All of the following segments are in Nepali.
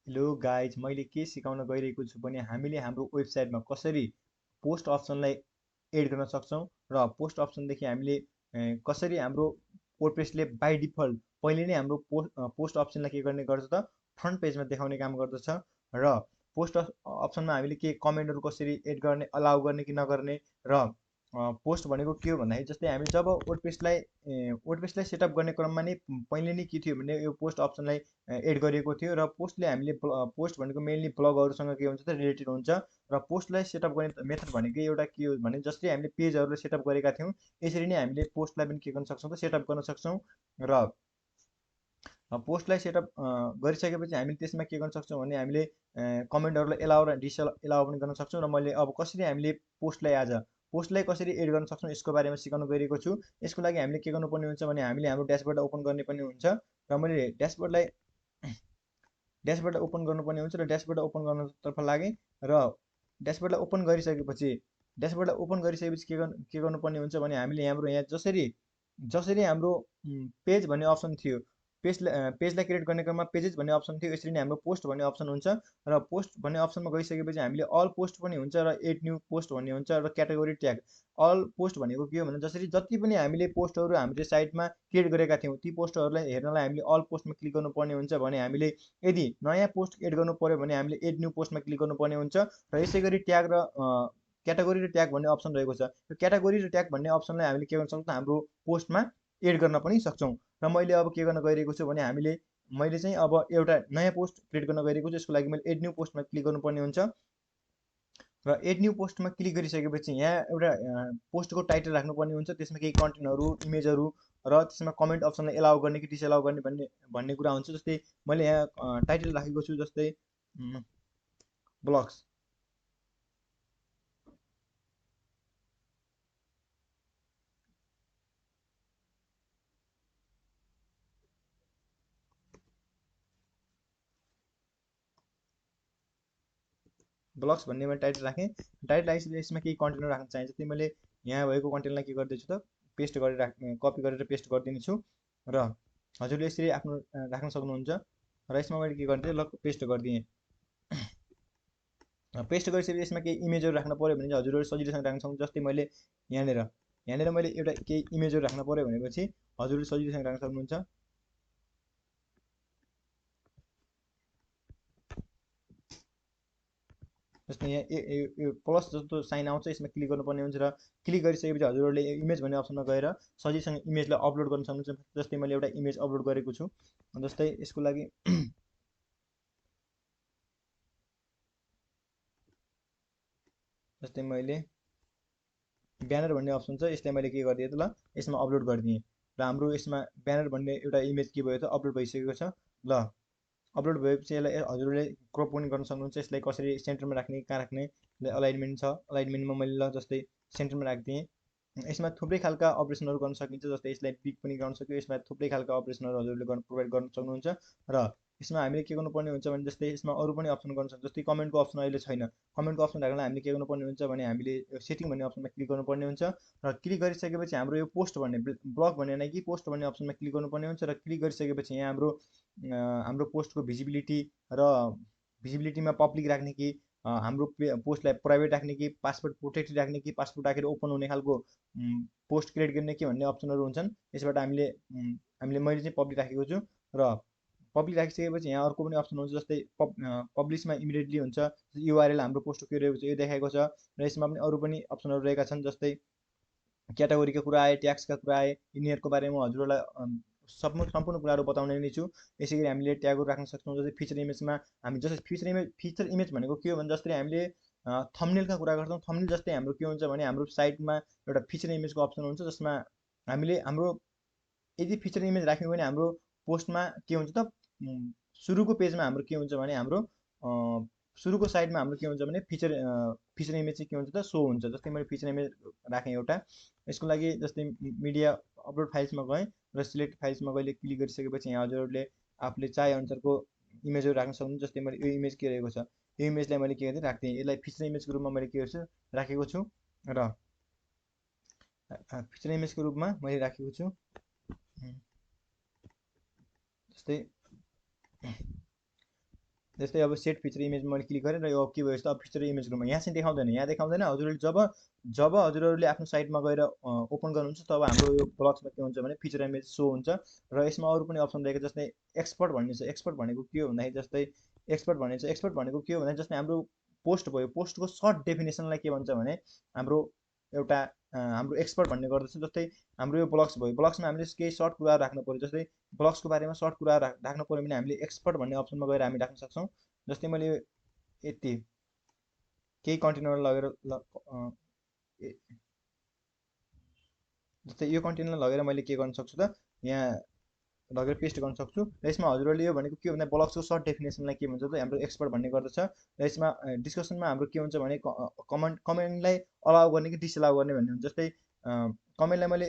हेलो गाइज, मैले के सिकाउन गइरहेको छु भने हामीले हाम्रो वेबसाइटमा कसरी पोस्ट अप्सनलाई एड गर्न सक्छौँ र पोस्ट अप्सनदेखि हामीले कसरी हाम्रो वर्डप्रेसले बाई डिफल्ट पहिले नै हाम्रो पोस्ट अप्सनलाई के गर्ने गर्छ त फ्रन्ट पेजमा देखाउने काम गर्दछ र पोस्ट अप्सनमा हामीले के कमेन्टहरू कसरी एड गर्ने, अलाउ गर्ने कि नगर्ने र पोस्ट भनेको के हो भन्दाखेरि जस्तै हामी जब वर्डप्रेसलाई सेटअप गर्ने क्रममा नै पहिले नै के थियो भने यो पोस्ट अप्सनलाई एड गरिएको थियो र पोस्टले हामीले पोस्ट भनेको मेनली ब्लगहरूसँग के हुन्छ त रिलेटेड हुन्छ र पोस्टलाई सेटअप गर्ने मेथड भनेको एउटा के हो भने जस्तै हामीले पेजहरूलाई सेटअप गरेका थियौँ यसरी नै हामीले पोस्टलाई पनि के गर्न सक्छौँ त सेटअप गर्न सक्छौँ र पोस्टलाई सेटअप गरिसकेपछि हामीले त्यसमा के गर्न सक्छौँ भने हामीले कमेन्टहरूलाई एलाउ र डिसएलाउ पनि गर्न सक्छौँ र मैले अब कसरी हामीले पोस्टलाई कसरी एड गर्न सक्छौँ यसको बारेमा सिकाउन गइरहेको छु। यसको लागि हामीले के गर्नुपर्ने हुन्छ भने हामीले हाम्रो ड्यासबोर्ड ओपन गर्ने पनि हुन्छ र मैले ड्यासबोर्डलाई ओपन गर्नुपर्ने हुन्छ र ड्यासबोर्ड ओपन गर्नतर्फ लागेँ र ड्यासबोर्डलाई ओपन गरिसकेपछि के गर्नुपर्ने हुन्छ भने हामीले यहाँ जसरी हाम्रो पेज भन्ने अप्सन थियो पेजलाई क्रिएट गर्ने क्रममा पेजेस भन्ने अप्सन थियो यसरी नै हाम्रो पोस्ट भन्ने अप्सन हुन्छ र पोस्ट भन्ने अप्सनमा गइसकेपछि हामीले अल पोस्ट पनि हुन्छ र एड न्यू पोस्ट भन्ने हुन्छ र क्याटेगोरी ट्याग अल पोस्ट भनेको के हो भने जसरी जति पनि हामीले पोस्टहरू हामीले साइटमा क्रिएट गरेका थियौँ ती पोस्टहरूलाई हेर्नलाई हामीले अल पोस्टमा क्लिक गर्नुपर्ने हुन्छ भने हामीले यदि नयाँ पोस्ट एड गर्नु पर्यो भने हामीले एड न्यू पोस्टमा क्लिक गर्नुपर्ने हुन्छ र यसै गरी ट्याग र क्याटेगोरी र ट्याग भन्ने अप्सन रहेको छ। यो क्याटेगोरी र ट्याग भन्ने अप्सनलाई हामीले के गर्न सक्छौँ हाम्रो पोस्टमा एड गर्न पनि सक्छौँ र मैले अब के गर्न गइरहेको छु भने मैले चाहिँ अब एउटा नयाँ पोस्ट क्रिएट गर्न गइरहेको छु। यसको लागि मैले एड न्यू पोस्टमा क्लिक गर्नुपर्ने हुन्छ र एड न्यू पोस्टमा क्लिक गरिसकेपछि यहाँ एउटा पोस्टको टाइटल राख्नुपर्ने हुन्छ, त्यसमा केही कन्टेन्टहरू इमेजहरू र त्यसमा कमेन्ट अप्सनलाई एलाउ गर्ने कि डिसएलाउ गर्ने भन्ने कुरा हुन्छ। जस्तै मैले यहाँ टाइटल राखेको छु जस्तै ब्लग्स भन्ने मैले टाइटल राखेँ। टाइटल राखेपछि यसमा केही कन्टेन्टहरू राख्न चाहे जस्तै मैले यहाँ भएको कन्टेन्टलाई के गर्दैछु त पेस्ट गरेर कपी गरेर पेस्ट गरिदिनेछु र हजुरले यसरी आफ्नो राख्न सक्नुहुन्छ र यसमा मैले के गरिदिएँ ल पेस्ट गरिदिएँ। पेस्ट गरिसकेपछि यसमा केही इमेजहरू राख्न पऱ्यो भने चाहिँ हजुरहरू सजिलोसँग राख्न सक्नुहुन्छ। जस्तै मैले यहाँनिर मैले एउटा केही इमेजहरू राख्न पऱ्यो भनेपछि हजुरले सजिलोसँग राख्न सक्नुहुन्छ। जस्तै यहाँ यो प्लस जस्तो साइन आउँछ यसमा क्लिक गर्नुपर्ने हुन्छ र क्लिक गरिसकेपछि हजुरहरूले इमेज भन्ने अप्सनमा गएर सजिलोसँग इमेजलाई अपलोड गर्न सक्नुहुन्छ। जस्तै मैले एउटा इमेज अपलोड गरेको छु। जस्तै यसको लागि जस्तै मैले ब्यानर भन्ने अप्सन छ यसलाई मैले के गरिदिएँ त ल यसमा अपलोड गरिदिएँ र हाम्रो यसमा ब्यानर भन्ने एउटा इमेज के भयो त अपलोड भइसकेको छ। ल अपलोड भएपछि यसलाई हजुरहरूले क्रप पनि गर्न सक्नुहुन्छ। यसलाई कसरी सेन्टरमा राख्ने कहाँ राख्ने अलाइनमेन्ट छ, अलाइनमेन्टमा मैले ल जस्तै सेन्टरमा राखिदिएँ। यसमा थुप्रै खालका अपरेसनहरू गर्न सकिन्छ। जस्तै यसलाई पिक पनि गर्न सक्यो। यसमा थुप्रै खालका अपरेसनहरू हजुरले प्रोभाइड गर्न सक्नुहुन्छ र यसमा हामीले के गर्नुपर्ने हुन्छ भने जस्तै यसमा अरू पनि अप्सन गर्न सक्छ। जस्तै कमेन्टको अप्सन अहिले छैन। कमेन्टको अप्सन राख्नलाई हामीले के गर्नुपर्ने हुन्छ भने हामीले सेटिङ भन्ने अप्सनमा क्लिक गर्नुपर्ने हुन्छ र क्लिक गरिसकेपछि हाम्रो यो पोस्ट भन्ने ब्लग भन्ने नै कि पोस्ट भन्ने अप्सनमा क्लिक गर्नुपर्ने हुन्छ र क्लिक गरिसकेपछि यहाँ हाम्रो पोस्टको भिजिबिलिटीमा पब्लिक राख्ने कि हाम्रो पोस्टलाई प्राइभेट राख्ने कि पासवर्ड प्रोटेक्टेड राख्ने कि पासवर्ड राखेर ओपन हुने खालको पोस्ट क्रिएट गर्ने के भन्ने अप्सनहरू हुन्छन्। यसबाट मैले चाहिँ पब्लिक राखेको छु र पब्लिक राखिसकेपछि यहाँ अर्को पनि अप्सन हुन्छ। जस्तै पब्लिसमा इमिडिएटली हुन्छ। युआरएल हाम्रो पोस्टको के रहेको छ यो देखाएको छ र यसमा पनि अरू पनि अप्सनहरू रहेका छन्। जस्तै क्याटेगोरीका कुरा आए, ट्याक्सका कुरा आए, यिनीहरूको बारेमा हजुरहरूलाई सम्पूर्ण कुराहरू बताउने नै छु। यसै गरी हामीले ट्यागहरू राख्न सक्छौँ। जस्तै फिचर इमेजमा हामी जस्तै फिचर इमेज भनेको के हो भने जस्तै हामीले थम्बनेलका कुरा गर्छौँ। थम्बनेल जस्तै हाम्रो के हुन्छ भने हाम्रो साइटमा एउटा फिचर इमेजको अप्सन हुन्छ जसमा हामीले हाम्रो यदि फिचर इमेज राख्यौँ भने हाम्रो पोस्टमा के हुन्छ त सुरुको पेजमा हाम्रो के हुन्छ भने हाम्रो सुरुको साइडमा हाम्रो के हुन्छ भने फिचर इमेज चाहिँ के हुन्छ त सो हुन्छ। जस्तै मैले फिचर इमेज राखेँ एउटा। यसको लागि जस्तै मिडिया अपलोड फाइल्समा गएँ र सिलेक्ट फाइल्समा गएर क्लिक गरिसकेपछि यहाँ हजुरहरूले आफूले चाहे अनुसारको इमेजहरू राख्न सक्नुहुन्छ। जस्तै मैले यो इमेज के रहेको छ यो इमेजलाई मैले के गर्दै राख्दिएँ। यसलाई फिचर इमेजको रूपमा मैले के गर्छु राखेको छु र फिचर इमेजको रूपमा मैले राखेको छु। जस्तै जस्तै अब सेट फिचर इमेजमा मैले क्लिक गरेँ र यो के भयो जस्तो अब फिचर इमेज ग्रुपमा यहाँ चाहिँ देखाउँदैन, यहाँ देखाउँदैन। हजुरहरूले जब जब हजुरहरूले आफ्नो साइटमा गएर ओपन गर्नुहुन्छ तब हाम्रो यो ब्लग्समा के हुन्छ भने फिचर इमेज सो हुन्छ। र यसमा अरू पनि अप्सन रहेको जस्तै एक्सपर्ट भन्ने छ। एक्सपर्ट भनेको के हो भन्दाखेरि जस्तै एक्सपर्ट भन्ने छ। एक्सपर्ट भनेको के हो भने जस्तै हाम्रो पोस्ट भयो, पोस्टको सर्ट डेफिनेसनलाई के भन्छ भने हाम्रो एउटा हाम्रो एक्सपर्ट भन्ने गर्दछ। जस्तै हाम्रो यो ब्लग्स भयो, ब्लग्समा हामीले केही सर्ट कुराहरू राख्नु पऱ्यो, जस्तै ब्लग्सको बारेमा सर्ट कुराहरू राख्नु पऱ्यो भने हामीले एक्सपर्ट भन्ने अप्सनमा गएर हामी राख्न सक्छौँ। जस्तै मैले यति केही कन्टेनर लगेर जस्तै यो कन्टेनर लगेर मैले के गर्न सक्छु त, यहाँ लगेर पेस्ट गर्न सक्छु। र यसमा हजुरहरूले यो भनेको के हो भने ब्लग्सको सर्ट डेफिनेसनलाई के भन्छ त हाम्रो एक्सपर्ट भन्ने गर्दछ। र यसमा डिस्कसनमा हाम्रो के हुन्छ भने कमेन्टलाई अलाउ गर्ने कि डिसअलाउ गर्ने भन्ने हुन्छ। जस्तै कमेन्टलाई मैले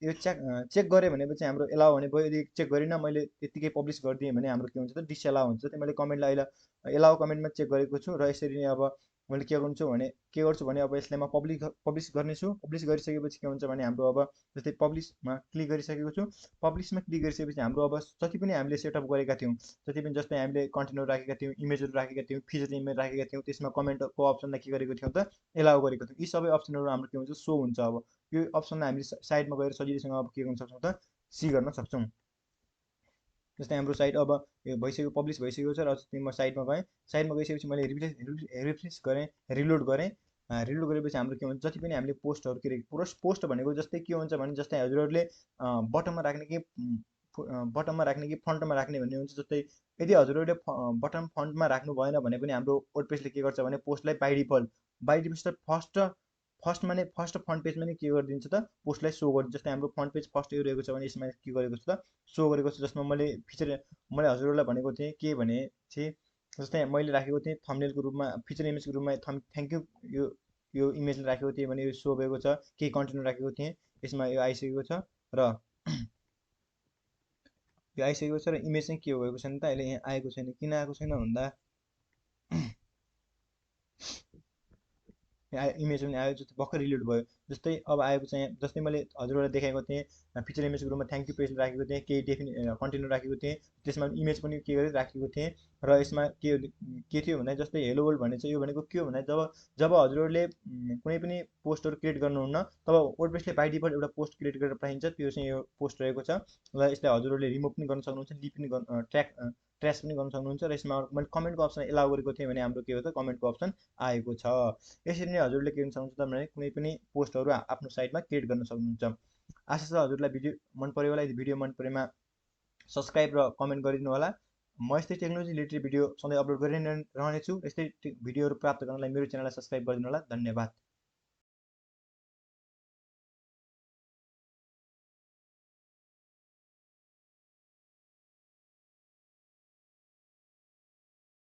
यो चेक गरेँ भनेपछि हाम्रो एलाउ भने भयो, यदि चेक गरिनँ मैले त्यत्तिकै पब्लिस गरिदिएँ भने हाम्रो के हुन्छ त डिसअलाउ हुन्छ। त्यही मैले कमेन्टलाई अहिले एलाउ कमेन्टमा चेक गरेको छु। र यसरी नै अब मैले के गर्छु भने अब यसलाई म पब्लिस गर्नेछु। पब्लिस गरिसकेपछि के हुन्छ भने हाम्रो अब जस्तै पब्लिसमा क्लिक गरिसकेको छु। पब्लिसमा क्लिक गरिसकेपछि हाम्रो अब जति पनि हामीले सेटअप गरेका थियौँ, जति पनि जस्तै हामीले कन्टेनर राखेका थियौँ, इमेजहरू राखेका थियौँ, फिचर इमेज राखेका थियौँ, त्यसमा कमेन्टको अप्सनलाई के गरेको थियौँ त एलाउ गरेको थियौँ। यी सबै अप्सनहरू हाम्रो के हुन्छ सो हुन्छ। अब यो अप्सनलाई हामीले साइडमा गएर सजिलैसँग अब के गर्न सक्छौँ त सी गर्न सक्छौँ। जस्तै हाम्रो साइट अब यो भइसक्यो, पब्लिस भइसकेको छ। र जस्तै म साइडमा गएँ, साइडमा गइसकेपछि मैले रिफ्रेस गरेँ, रिलोड गरेँ। रिलोड गरेपछि हाम्रो के हुन्छ जति पनि हामीले पोस्टहरू के अरे पोस्ट भनेको जस्तै के हुन्छ भने जस्तै हजुरहरूले बटममा राख्ने कि बटममा राख्ने कि फ्रन्टमा राख्ने भन्ने हुन्छ। जस्तै यदि हजुरहरूले बटम फ्रन्टमा राख्नु भएन भने पनि हाम्रो वर्डप्रेसले के गर्छ भने पोस्टलाई बाई डिफल्ट फर्स्ट फ्रन्ट पेजमा नै के गरिदिन्छ त पोस्टलाई सो गरिदिन्छ। जस्तै हाम्रो फ्रन्ट पेज फर्स्ट यो रहेको छ भने यसमा के गरेको छ त सो गरेको छ। जसमा मैले हजुरहरूलाई भनेको थिएँ के भने चाहिँ जस्तै मैले राखेको थिएँ थम्बनेलको रूपमा, फिचर इमेजको रूपमा थ्याङ्क यू यो इमेजले राखेको थिएँ भने यो सो भएको छ। केही कन्टेन्ट राखेको थिएँ, यसमा यो आइसकेको छ। र यो आइसकेको छ। र इमेज चाहिँ के भएको छैन त अहिले यहाँ आएको छैन। किन आएको छैन भन्दा इमेज पनि आयो, जस्तै भर्खर रिलोड भयो। जस्तै अब आएको छ यहाँ, जस्तै मैले हजुरहरूलाई देखाएको थिएँ फिचर इमेजको रूपमा थ्याङ्क यू पेज राखेको थिएँ, केही कन्टेन्ट राखेको थिएँ, त्यसमा इमेज पनि के गरेर राखेको थिएँ। र यसमा के थियो भन्दा जस्तै हेलो वर्ल्ड भन्ने छ। यो भनेको के हो भन्दा जब हजुरहरूले कुनै पनि पोस्टहरू क्रिएट गर्नुहुन्न तब वर्डप्रेसले बाई डिफल्ट एउटा पोस्ट क्रिएट गरेर पठाइन्छ। त्यो चाहिँ यो पोस्ट रहेको छ। र यसलाई हजुरहरूले रिमुभ पनि गर्न सक्नुहुन्छ, डिलिट पनि ट्र्यास पनि गर्न सक्नुहुन्छ। र यसमा मैले कमेन्टको अप्सन एलाउ गरेको थिएँ भने हाम्रो के हो त कमेन्टको अप्सन आएको छ। यसरी नै हजुरले के गर्न सक्नुहुन्छ भने कुनै पनि पोस्टहरू आफ्नो साइटमा क्रिएट गर्न सक्नुहुन्छ। आशा छ हजुरलाई भिडियो मन पऱ्यो होला। यदि भिडियो मन परेमा सब्सक्राइब र कमेन्ट गरिदिनु होला। म यस्तै टेक्नोलोजी रिलेटेड भिडियो सधैँ अपलोड गरिरहनेछु। यस्तै भिडियोहरू प्राप्त गर्नलाई मेरो च्यानललाई सब्सक्राइब गरिदिनु होला। धन्यवाद।